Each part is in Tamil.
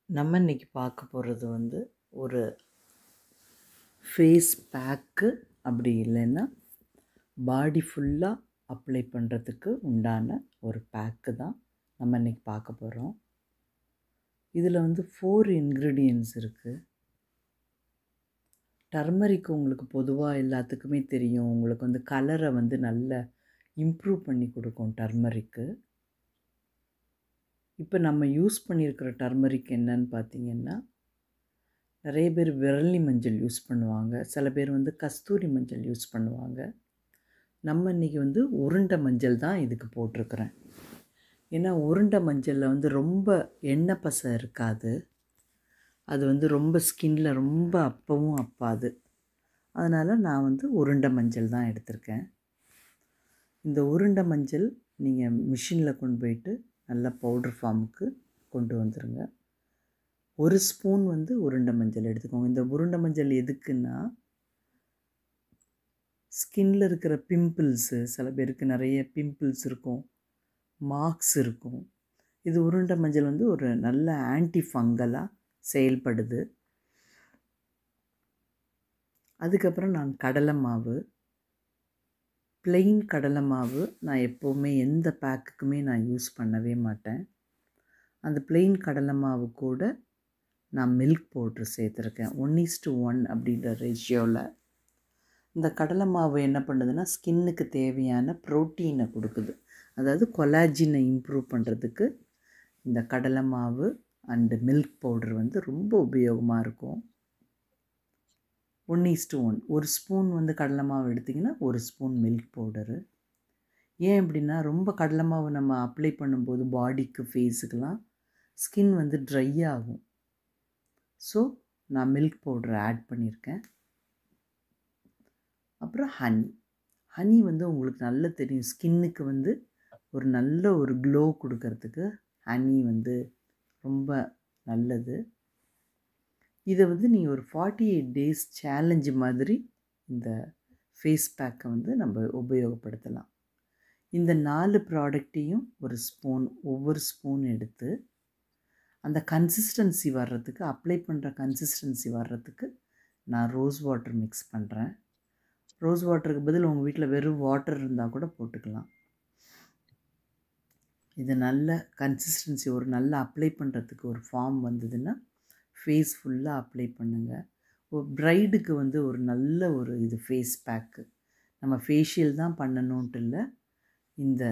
நம்ம இன்றைக்கி பார்க்க போகிறது வந்து ஒரு ஃபேஸ் பேக்கு, அப்படி இல்லைன்னா பாடி ஃபுல்லாக அப்ளை பண்ணுறதுக்கு உண்டான ஒரு பேக்கு தான் நம்ம இன்றைக்கி பார்க்க போகிறோம். இதில் வந்து 4 இன்க்ரீடியன்ட்ஸ் இருக்குது. டர்மரிக் உங்களுக்கு பொதுவாக எல்லாத்துக்குமே தெரியும், உங்களுக்கு வந்து கலரை வந்து நல்லா இம்ப்ரூவ் பண்ணி கொடுக்கும் டர்மரிக்கு. இப்போ நம்ம யூஸ் பண்ணியிருக்கிற டர்மரிக் என்னன்னு பார்த்தீங்கன்னா, நிறைய பேர் விரலி மஞ்சள் யூஸ் பண்ணுவாங்க, சில பேர் வந்து கஸ்தூரி மஞ்சள் யூஸ் பண்ணுவாங்க. நம்ம இன்றைக்கி வந்து உருண்டை மஞ்சள் தான் இதுக்கு போட்டிருக்கிறேன். ஏன்னா உருண்டை மஞ்சளில் வந்து ரொம்ப எண்ணெய் பசை இருக்காது, அது வந்து ரொம்ப ஸ்கின்ல ரொம்ப அப்பவும் அப்பாது. அதனால் நான் வந்து உருண்டை மஞ்சள் தான் எடுத்திருக்கேன். இந்த உருண்டை மஞ்சள் நீங்கள் மிஷினில் கொண்டு போயிட்டு நல்லா பவுடர் ஃபார்முக்கு கொண்டு வந்துடுங்க. 1 ஸ்பூன் வந்து உருண்டை மஞ்சள் எடுத்துக்கோங்க. இந்த உருண்டை மஞ்சள் எதுக்குன்னா, ஸ்கின்ல இருக்கிற பிம்பிள்ஸு, சில பேருக்கு நிறைய பிம்பிள்ஸ் இருக்கும், மார்க்ஸ் இருக்கும். இது உருண்டை மஞ்சள் வந்து ஒரு நல்ல ஆன்டி ஃபங்கலாக செயல்படுது. அதுக்கப்புறம் நான் கடலை மாவு, ப்ளெயின் கடலை மாவு நான் எப்போவுமே எந்த பேக்குக்குமே நான் யூஸ் பண்ணவே மாட்டேன். அந்த ப்ளெயின் கடலை மாவு கூட நான் மில்க் பவுட்ரு சேர்த்துருக்கேன். 1:1 அப்படின்ற ரேஷியோவில். இந்த கடலை மாவு என்ன பண்ணுதுன்னா, ஸ்கின்னுக்கு தேவையான ப்ரோட்டீனை கொடுக்குது. அதாவது கொலாஜினை இம்ப்ரூவ் பண்ணுறதுக்கு இந்த கடலை மாவு அண்டு மில்க் பவுடர் வந்து ரொம்ப உபயோகமாக இருக்கும். 1:1, 1 ஸ்பூன் வந்து கடலை மாவு எடுத்திங்கன்னா 1 ஸ்பூன் மில்க் பவுடரு. ஏன் அப்படின்னா, ரொம்ப கடலை மாவு நம்ம அப்ளை பண்ணும்போது பாடிக்கு, ஃபேஸுக்கெலாம் ஸ்கின் வந்து ட்ரை ஆகும். ஸோ நான் மில்க் பவுடர் ஆட் பண்ணியிருக்கேன். அப்புறம் ஹனி வந்து உங்களுக்கு நல்லா தெரியும், ஸ்கின்னுக்கு வந்து ஒரு நல்ல ஒரு க்ளோ கொடுக்கறதுக்கு ஹனி வந்து ரொம்ப நல்லது. இதை வந்து நீங்கள் ஒரு 48 டேஸ் சேலஞ்சு மாதிரி இந்த ஃபேஸ் பேக்கை வந்து நம்ம உபயோகப்படுத்தலாம். இந்த 4 ப்ராடக்டையும் ஒவ்வொரு ஸ்பூன் எடுத்து அந்த கன்சிஸ்டன்சி வர்றதுக்கு, அப்ளை பண்ணுற கன்சிஸ்டன்சி வர்றதுக்கு நான் ரோஸ் வாட்டர் மிக்ஸ் பண்ணுறேன். ரோஸ் வாட்டருக்கு பதில் உங்கள் வீட்டில் வெறும் வாட்டர் இருந்தால் கூட போட்டுக்கலாம். இது நல்ல கன்சிஸ்டன்சி, ஒரு நல்ல அப்ளை பண்ணுறதுக்கு ஒரு ஃபார்ம் வந்ததுன்னா ஃபேஸ் ஃபுல்லாக அப்ளை பண்ணுங்கள். ஒரு ப்ரைடுக்கு வந்து ஒரு நல்ல ஒரு இது ஃபேஸ் பேக்கு. நம்ம ஃபேஷியல் தான் பண்ணணுன்ட்டு இல்லை, இந்த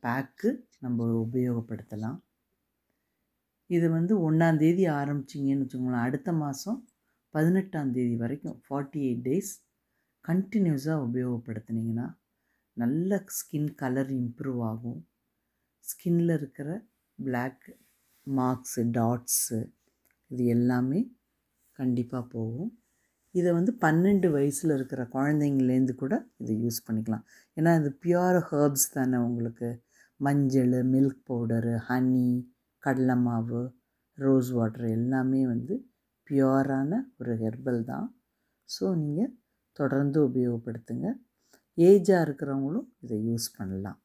பேக்கு நம்ம உபயோகப்படுத்தலாம். இது வந்து 1ஆம் தேதி ஆரம்பிச்சிங்கன்னு வச்சுக்கோங்களேன், அடுத்த மாதம் 18ஆம் தேதி வரைக்கும் 48 டேஸ் கண்டினியூஸாக உபயோகப்படுத்துனீங்கன்னா நல்ல ஸ்கின் கலர் இம்ப்ரூவ் ஆகும். ஸ்கின்னில் இருக்கிற பிளாக் மார்க்ஸு, டாட்ஸு, இது எல்லாமே கண்டிப்பாக போகும். இதை வந்து 12 வயசில் இருக்கிற குழந்தைங்கலேருந்து கூட இதை யூஸ் பண்ணிக்கலாம். ஏன்னா இது பியூர் ஹர்ப்ஸ் தானே. உங்களுக்கு மஞ்சள், மில்க் பவுடரு, ஹனி, கடலை மாவு, ரோஸ் வாட்டர் எல்லாமே வந்து பியூரான ஒரு ஹெர்பல் தான். ஸோ நீங்கள் தொடர்ந்து உபயோகப்படுத்துங்க. ஏஜாக இருக்கிறவங்களும் இதை யூஸ் பண்ணலாம்.